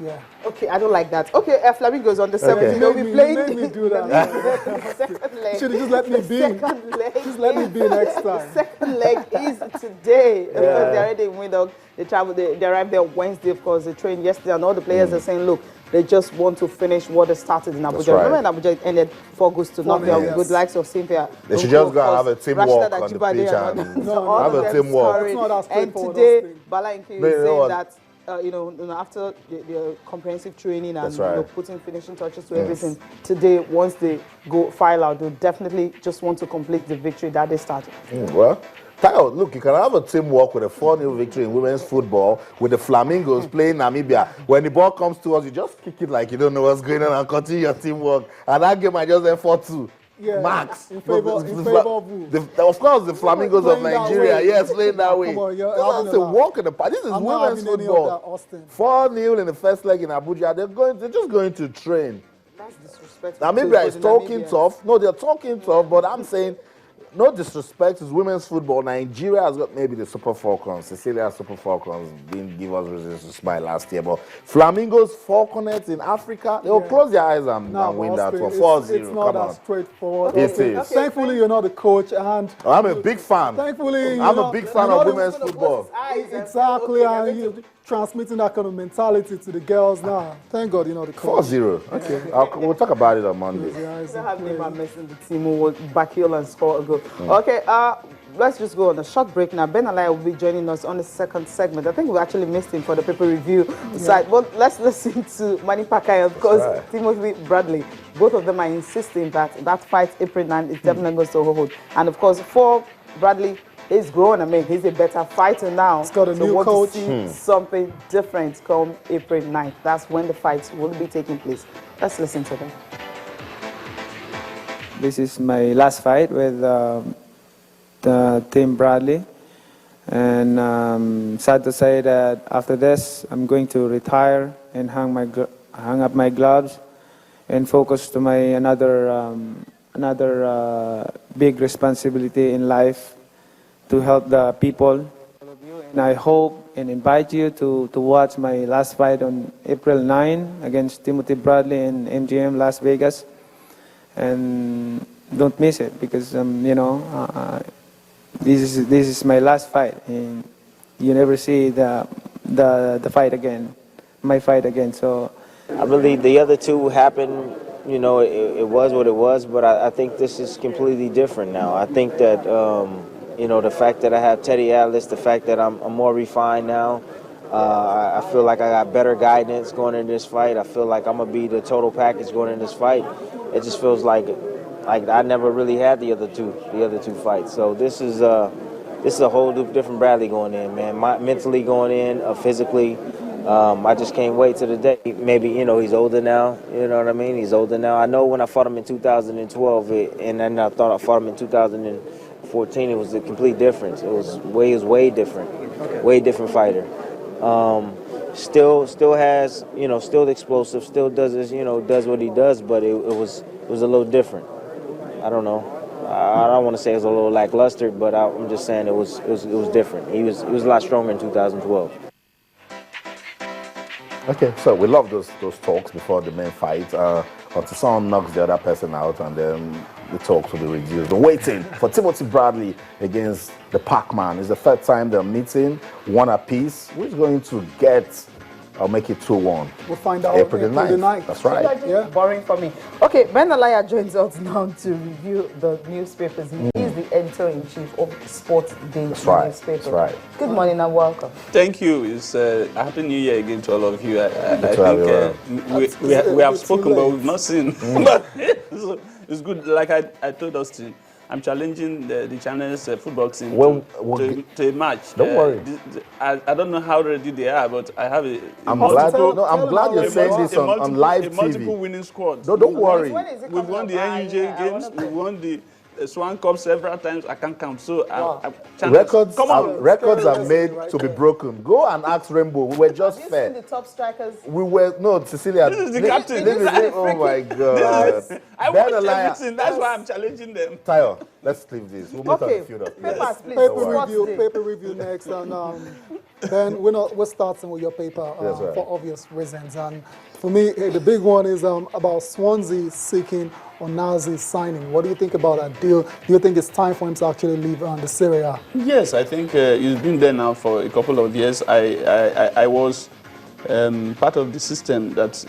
Yeah. Okay, I don't like that. Okay, Flamingos on the 17th. They'll be playing. Made me do that. The second leg. Should have just let me be. Second leg. Just let me be next time. The second leg is today. Of course, they're already in Windhoek. They travel. They arrived there Wednesday. Of course, they trained yesterday, and all the players are saying, look, they just want to finish what they started in Abuja. Right. Remember, in Abuja it ended 4 goals to nothing. Yes. Good likes of Cynthia. They should just go and have a teamwork Rashida on the Ajibade pitch and have a teamwork. It's not as And straightforward today, as thing. Bala Inki is But you know saying what? that after the comprehensive training and That's right. putting finishing touches to everything, today, once they go file out, they'll definitely just want to complete the victory that they started. Well, Tayo, look, you can have a teamwork with a 4-0 victory in women's football with the Flamingos playing Namibia. When the ball comes to us, you just kick it like you don't know what's going on and continue your teamwork. And that game might just end 4-2. Yeah, Max. in favor of who? Of course, the Flamingos of Playing that Nigeria. way. Yes, playing that way. Come on, you're That's having a a laugh. walk in the park. This is I'm not women's having any of that, football. Austin. 4-0 in the first leg in Abuja. They're just going to train. That's disrespectful. Namibia is talking tough. No, they're talking tough, but I'm saying, no disrespect, it's women's football. Nigeria has got maybe the Super Falcons. Cecilia Super Falcons didn't give us reasons to smile last year. But Flamingos, Falconets in Africa, they will close their eyes and win that one. 4-0. It's not as straightforward. It is. Thankfully, you're not the coach, and I'm a big fan. thankfully, I'm a big fan of women's football. Exactly, and you're transmitting that kind of mentality to the girls now. Thank God, you're not the coach. 4-0. Okay. We'll talk about it on Monday. You don't have Neymar missing the team who will Pacquiao and score a goal. Okay, let's just go on a short break now. Ben Alai will be joining us on the second segment. I think we actually missed him for the paper review side. But let's listen to Manny Pacquiao because Timothy Bradley. Both of them are insisting that that fight April 9 is definitely going to hold. And of course, for Bradley, he's grown. I mean, he's a better fighter now. He's got a new want coach. to see something different come April 9th. That's when the fights will be taking place. Let's listen to them. This is my last fight with the Team Bradley, and sad to say that after this, I'm going to retire and hang up my gloves and focus to my another big responsibility in life to help the people. And I hope and invite you to watch my last fight on April 9 against Timothy Bradley in MGM Las Vegas. And don't miss it because this is my last fight, and you never see the fight again, my fight again. So I believe the other two happened. It was what it was, but I think this is completely different now. I think that the fact that I have Teddy Atlas, the fact that I'm more refined now. I feel like I got better guidance going into this fight. I feel like I'm gonna be the total package going into this fight. It just feels like I never really had the other two fights. So this is a whole different Bradley going in, man. Mentally going in, physically. I just can't wait till the day. Maybe he's older now. You know what I mean? He's older now. I know when I fought him in 2012, and then I thought I fought him in 2014. It was a complete difference. It was way different, way different fighter. Still has, still explosive, still does this, does what he does, but it was a little different. I don't know. I don't want to say it was a little lackluster, but I'm just saying it was different. He was a lot stronger in 2012. Okay, so we love those talks before the main fight. Until someone knocks the other person out, and then the talks will be reduced. We're waiting for Timothy Bradley against the Pac-Man. It's the third time they're meeting, one apiece. Who's going to get or make it 2-1? We'll find out April the 9th. That's right. Yeah. Boring for me. Okay, Ben Alaya joins us now to review the newspapers. He is the editor-in-chief of Sports Day newspaper. That's right. Good morning and welcome. Thank you. It's Happy New Year again to all of you. I think we have spoken, but we've not seen. But it's good. Like I told Austin, I'm challenging the channel's football team to a match. Don't worry. I don't know how ready they are, but I have a I'm glad you're saying this on live TV. Multiple winning squad. No, don't worry. We've won the NUJ games. We've won the Swan Cup several times. I can't count. So records are made to be broken. Go and ask Rainbow. We were just fair. The top strikers. We were Cecilia. This is the captain. Oh my God. I watch everything. That's why I'm challenging them. Tayo, let's leave this. We'll meet on the field of play. Papers, please. Paper review next, and then we're starting with your paper That's right. for obvious reasons. And for me, the big one is about Swansea seeking Onazi's signing. What do you think about that deal? Do you think it's time for him to actually leave the Serie A? Yes, I think he's been there now for a couple of years. I was part of the system that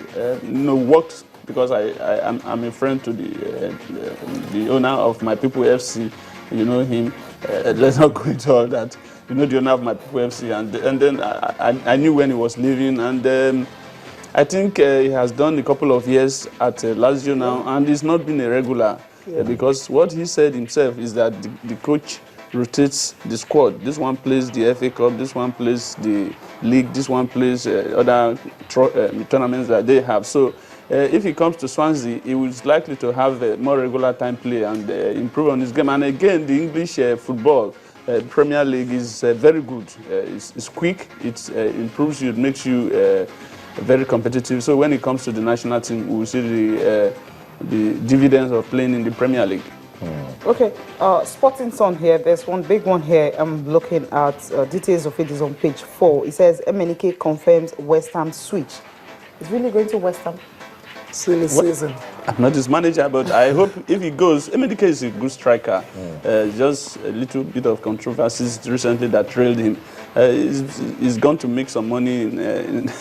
worked because I'm a friend to the owner of My People FC. You know him. Let's not go into all that. You know the owner of My People FC, and then I knew when he was leaving, and I think he has done a couple of years at Lazio now, and he's not been a regular because what he said himself is that the coach rotates the squad. This one plays the FA Cup, this one plays the league, this one plays other tournaments that they have. So if he comes to Swansea, he is likely to have a more regular time play and improve on his game. And again, the English football Premier League is very good. It's quick, it improves you, it makes you very competitive. So when it comes to the national team, we will see the dividends of playing in the Premier League. Okay, Sporting Sun here, there's one big one here. I'm looking at details of it is on page 4. It says MNK confirms West Ham switch. Is really going to West Ham? Silly season. I'm not his manager, but I hope if he goes, MNK is a good striker. Just a little bit of controversies recently that trailed him. He's going to make some money in the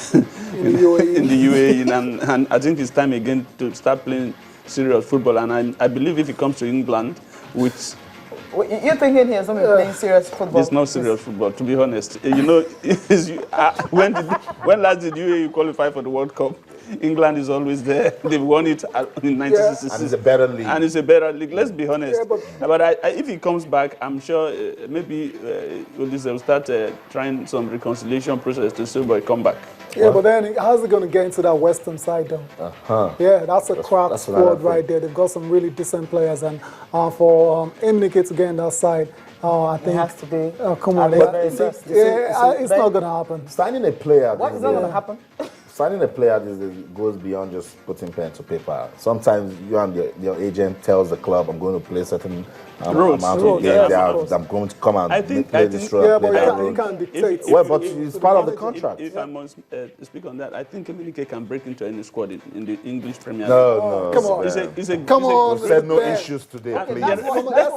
UAE, and I think it's time again to start playing serious football. And I believe if he comes to England with... You're thinking he has not been playing serious football? It's not serious football, to be honest. You know, when last did UAE qualify for the World Cup? England is always there. They've won it in 1966. And it's a better league. And it's a better league, let's be honest. Yeah, but if he comes back, I'm sure maybe they'll start trying some reconciliation process to see boy come back. Yeah, but then how's it going to get into that Western side, though? Yeah, that's a crack squad right there. They've got some really decent players, and for MNK to get in that side, I think it has to be. Come on, it's not going to happen. Signing a player. What is not going to happen? Signing a player goes beyond just putting pen to paper. Sometimes you and your agent tells the club, I'm going to play certain amount of games. I'm going to come and play this role. Yeah, but you can't dictate. Well, but it's part of the contract. If I must speak on that, I think MNK can break into any squad in the English Premier League. No. Come on. Come on. We said no issues today, please. Let's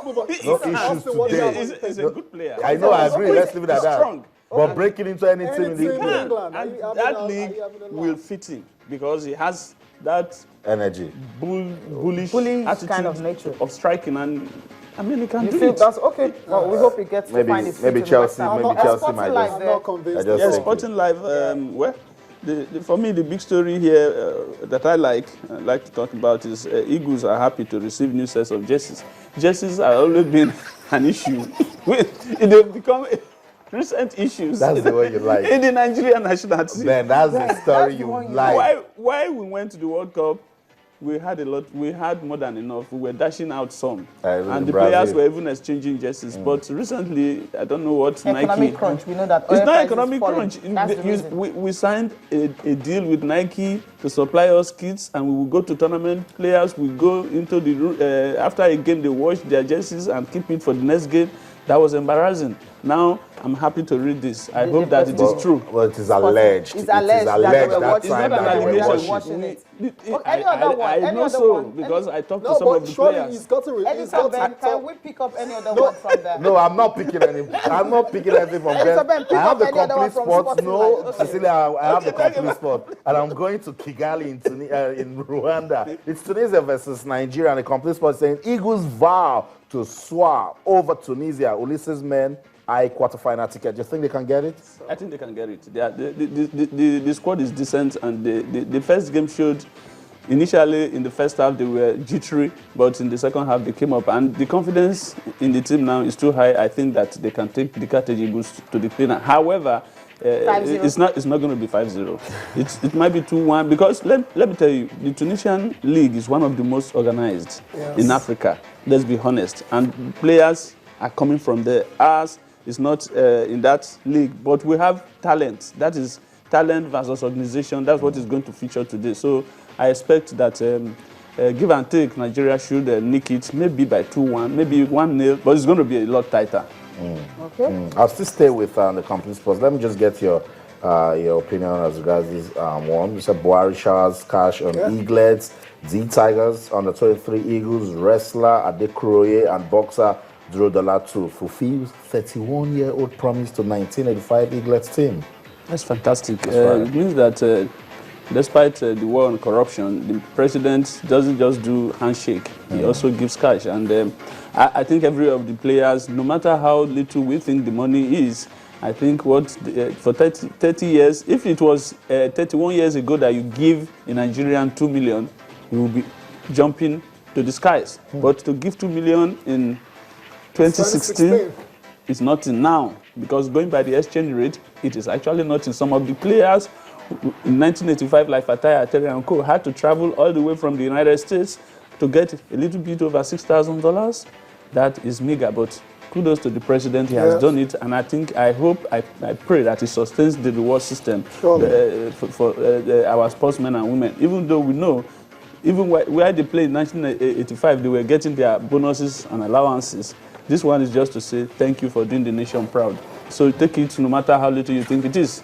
move on. No issues today. He's a good player. I know, I agree. Let's leave it at that. Strong. But breaking into any team in the England. And that league will fit him because he has that energy, bullish attitude kind of nature of striking, and I mean he can do feel it. That's okay. Well, we hope he gets to find his feet. Maybe Chelsea might just. I'm not convinced. Yes, Sporting Life. Well, for me, the big story here that I like to talk about is Eagles are happy to receive new sets of jerseys. Jerseys have always been an issue. They've become recent issues. That's the way you like. In the Nigerian national team. Man, that's the story you like. Why we went to the World Cup, we had a lot. We had more than enough. We were dashing out some, and the players were even exchanging jerseys. But recently, I don't know what economic Nike. crunch. We know that It's not economic crunch. We signed a deal with Nike to supply us kits, and we will go to tournament. Players will go into the after a game, they wash their jerseys and keep it for the next game. That was embarrassing. Now, I'm happy to read this. I hope that it is true. Well, it is alleged. It's alleged that time that they were watching it. I know so because I talked to some of the players. Can we pick up any other one from there? No, I'm not picking any. I'm not picking anything from there. I have the complete spot. No, Cecilia, I have the complete spot, and I'm going to Kigali in Rwanda. It's Tunisia versus Nigeria, and the complete spot saying Eagles vow to soar over Tunisia. Ulysses men. Quarter-final ticket. Do you think they can get it? I think they can get it. The squad is decent, and the first game showed initially in the first half they were jittery, but in the second half they came up, and the confidence in the team now is too high. I think that they can take the Carthage Eagles to the final. However, it's not going to be 5-0. It might be 2-1 because let me tell you, the Tunisian league is one of the most organized in Africa. Let's be honest, and players are coming from there. Ours is not in that league, but we have talent. That is talent versus organization. That's what is going to feature today. So I expect that give and take, Nigeria should nick it, maybe by 2-1, maybe 1-0, but it's going to be a lot tighter. Okay. I'll still stay with the complete sports. Let me just get your opinion as regards this one. You said Buhari showers cash on Eaglets, Z Tigers, under 23 Eagles, wrestler Adekuroye, and boxer Drodala to fulfill 31-year-old promise to 1985 Eaglets team. That's fantastic. Right. It means that despite the war on corruption, the president doesn't just do handshake. He also gives cash. And I think every of the players, no matter how little we think the money is, I think for 30 years, if it was 31 years ago that you give a Nigerian 2 million, you will be jumping to the skies. But to give 2 million in 2016 is nothing now, because going by the exchange rate, it is actually nothing. Some of the players in 1985, like Fatai, Terry and Co., had to travel all the way from the United States to get a little bit over $6,000. That is meager, but kudos to the president. He has done it, and I hope, I pray that he sustains the reward system for our sportsmen and women. Even though we know, even where they played in 1985, they were getting their bonuses and allowances. This one is just to say thank you for doing the nation proud. So take it no matter how little you think it is.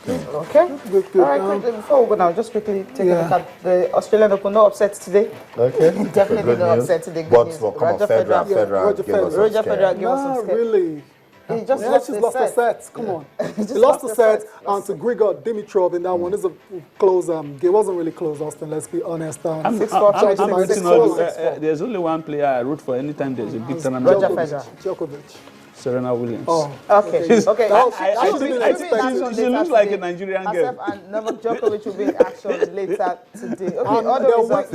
Okay. Good. All right, quickly, before we go now, just quickly take a look at the Australian Open. No upsets today. Okay. Definitely no upset today. Good But news. come on, Federer Gave us some scare. Really? He just Lost the set. Come on. He lost the set to Grigor Dimitrov in that one. This is a close. It wasn't really close, Austin. Let's be honest. I'm There's only one player I root for anytime there's a big tournament. Roger Federer. Djokovic. Serena Williams. Oh, okay. She looks like a Nigerian girl. And Novak Djokovic will be in action later today. Okay, other results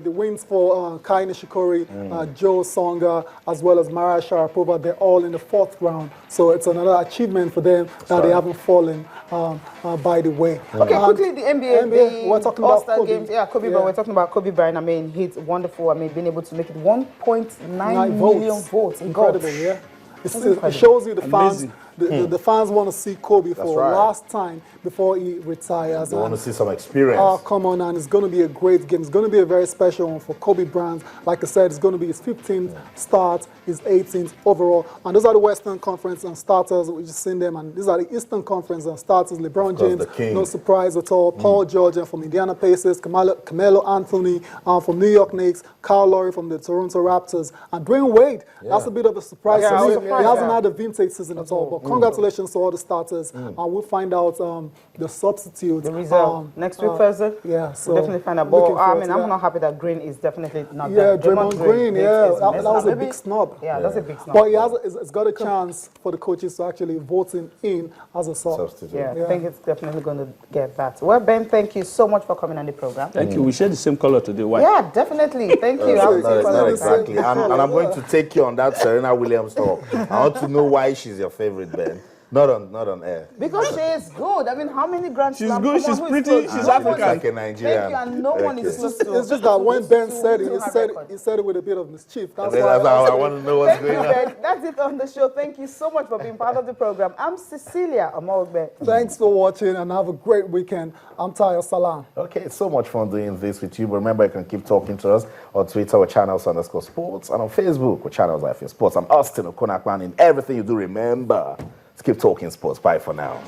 the wins for Kai Nishikori, Joe Songa, as well as Maria Sharapova, they're all in the 4th round. So it's another achievement for them that they haven't fallen by the way. Okay, quickly, the NBA we're talking about All-Star games. Yeah, Kobe, but we're talking about Kobe Bryant. I mean, he's wonderful. I mean, being able to make it 1.9 million votes in golf. Incredible, yeah. It shows you the fans. The fans want to see Kobe for last time before he retires. They want to see some experience. Oh, come on, and it's going to be a great game. It's going to be a very special one for Kobe Bryant. Like I said, it's going to be his 15th start, his 18th overall. And those are the Western Conference and starters. We've just seen them. And these are the Eastern Conference and starters. LeBron James, no surprise at all. Paul George from Indiana Pacers. Carmelo Anthony from New York Knicks. Kyle Lowry from the Toronto Raptors. And Dwayne Wade, that's a bit of a surprise to me. He hasn't had a vintage season at all. But congratulations to all the starters. And we'll find out the substitute. The result next week, Thursday? Yeah. So we'll definitely find out. But I mean, I'm not happy that Green is definitely not there. there. Draymond Green, that was a big snub. Yeah, that's a big snub. But it's got a chance for the coaches to actually vote him in as a substitute. Yeah, I think it's definitely going to get that. Well, Ben, thank you so much for coming on the program. Thank you. We share the same color today. Why? Yeah, definitely. Thank you. Not exactly. And I'm going to take you on that Serena Williams talk. I want to know why she's your favorite, Ben. Not on air. Because she is good. I mean, how many Grand She's Slams? good, she's pretty, she's African. Like a Nigerian. Thank you, and no one is supposed to. It's just that when Ben said it, he said it with a bit of mischief. That's why I want to know what's going on. Ben. That's it on the show. Thank you so much for being part of the program. I'm Cecilia Omogbe. Thanks for watching and have a great weekend. I'm Tayo Salam. Okay, it's so much fun doing this with you. But remember, you can keep talking to us on Twitter with channels_sports and on Facebook with channels like Sports. I'm Austin Okonakwan. In everything you do, remember, keep talking sports. Bye for now.